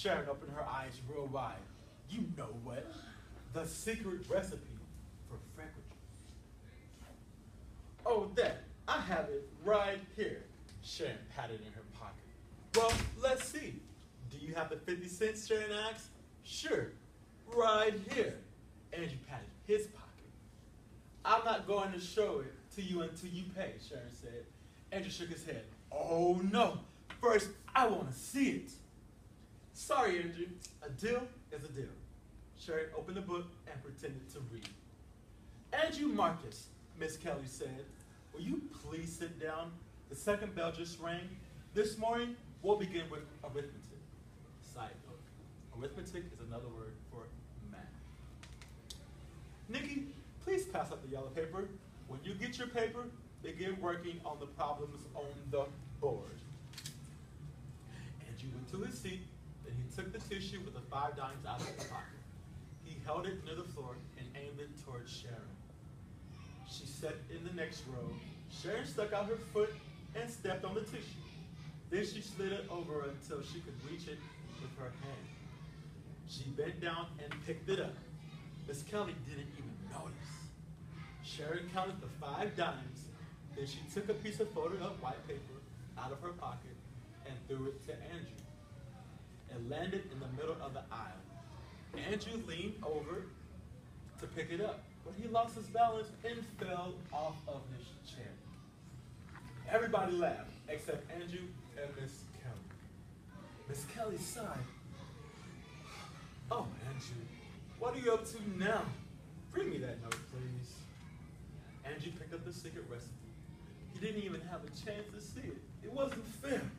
Sharon opened her eyes real wide. You know what? The secret recipe for freckle juice. Oh, that. I have it right here. Sharon patted in her pocket. Well, let's see. Do you have the 50 cents, Sharon asked. Sure, right here. Andrew patted his pocket. I'm not going to show it to you until you pay, Sharon said. Andrew shook his head. Oh, no. First, I want to see it. Sorry, Andrew. A deal is a deal. Sharon opened the book and pretended to read. Andrew Marcus, Miss Kelly said, will you please sit down? The second bell just rang. This morning, we'll begin with arithmetic. Side note, arithmetic is another word for math. Nikki, please pass up the yellow paper. When you get your paper, begin working on the problems on the board. Andrew went to his seat, then he took the tissue with the 5 dimes out of his pocket. He held it near the floor and aimed it towards Sharon. She sat in the next row. Sharon stuck out her foot and stepped on the tissue. Then she slid it over until she could reach it with her hand. She bent down and picked it up. Miss Kelly didn't even notice. Sharon counted the 5 dimes. Then she took a piece of folded up white paper out of her pocket and threw it to Andrew. It landed in the middle of the aisle. Andrew leaned over to pick it up, but he lost his balance and fell off of his chair. Everybody laughed, except Andrew and Miss Kelly. Miss Kelly sighed. Oh, Andrew, what are you up to now? Bring me that note, please. Andrew picked up the secret recipe. He didn't even have a chance to see it. It wasn't fair.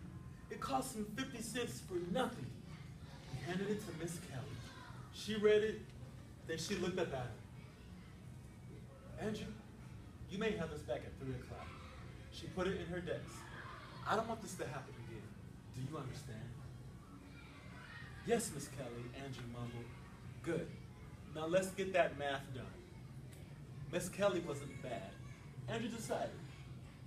It cost him 50 cents for nothing. He handed it to Miss Kelly. She read it, then she looked up at him. Andrew, you may have this back at 3 o'clock. She put it in her desk. I don't want this to happen again. Do you understand? Yes, Miss Kelly, Andrew mumbled. Good. Now let's get that math done. Miss Kelly wasn't bad. Andrew decided.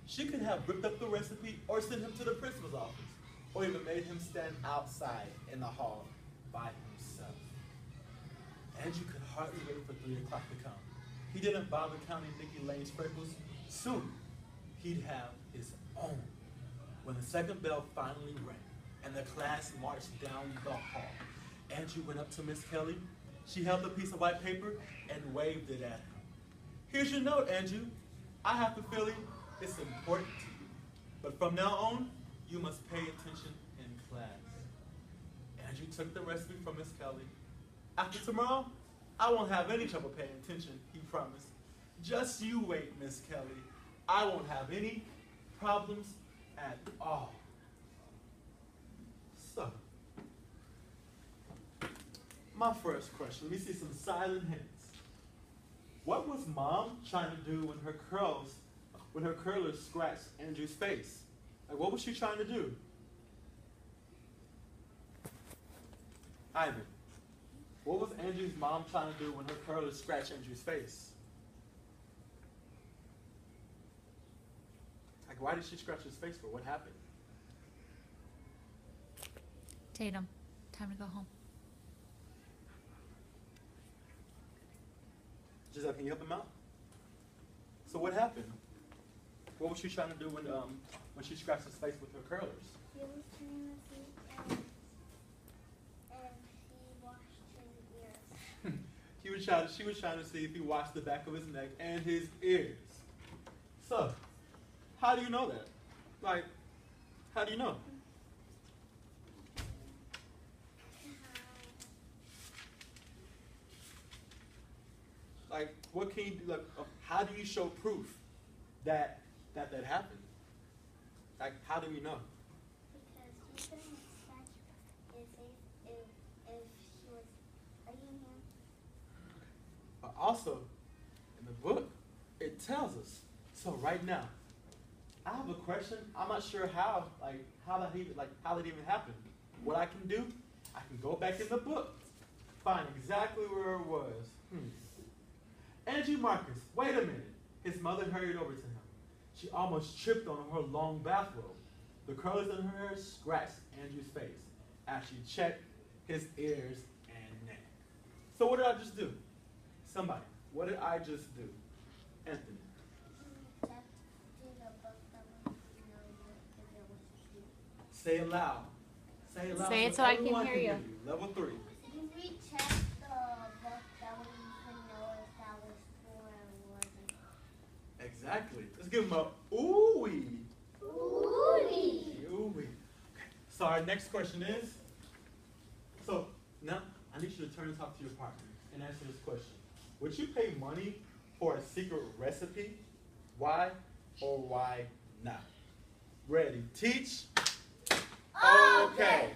She could have ripped up the recipe or sent him to the principal's office, or even made him stand outside in the hall by himself. Andrew could hardly wait for 3 o'clock to come. He didn't bother counting Nikki Lane's freckles. Soon, he'd have his own. When the second bell finally rang and the class marched down the hall, Andrew went up to Miss Kelly. She held the piece of white paper and waved it at him. Here's your note, Andrew. I have the feeling it's important to you. But from now on, you must pay attention in class. Andrew took the recipe from Miss Kelly. After tomorrow, I won't have any trouble paying attention, he promised. Just you wait, Miss Kelly. I won't have any problems at all. So, my first question, let me see some silent hints. What was Mom trying to do when her curlers scratched Andrew's face? Like, what was she trying to do? Ivan, what was Andrew's mom trying to do when her curlers scratched Andrew's face? Like, why did she scratch his face for? What happened? Tatum, time to go home. Giselle, can you help him out? So what happened? What was she trying to do when she scratched his face with her curlers? He was trying to see and he washed his ears. She was trying to see if he washed the back of his neck and his ears. So, how do you know that? Like, how do you know? Like, what can you do? Like, how do you show proof that happened? Like, how do we know? Because he couldn't scratch his face if she was hugging him. Also, in the book, it tells us. So right now, I have a question. I'm not sure how that even happened. What I can do, I can go back in the book, find exactly where it was. Andrew Marcus, wait a minute. His mother hurried over to him. She almost tripped on her long bathrobe. The curls in her hair scratched Andrew's face. As she checked, his ears, and neck. So what did I just do? Somebody, what did I just do? Anthony. Say it loud. Say it loud. Say it so I can everyone hear you. Level 3. Did we check the book that would even know if that was true or wasn't? Exactly. Let's give him a ooh-wee. Ooh-wee. Ooh-wee. Okay. So our next question is, so now I need you to turn and talk to your partner and answer this question. Would you pay money for a secret recipe? Why or why not? Ready? Teach. Okay.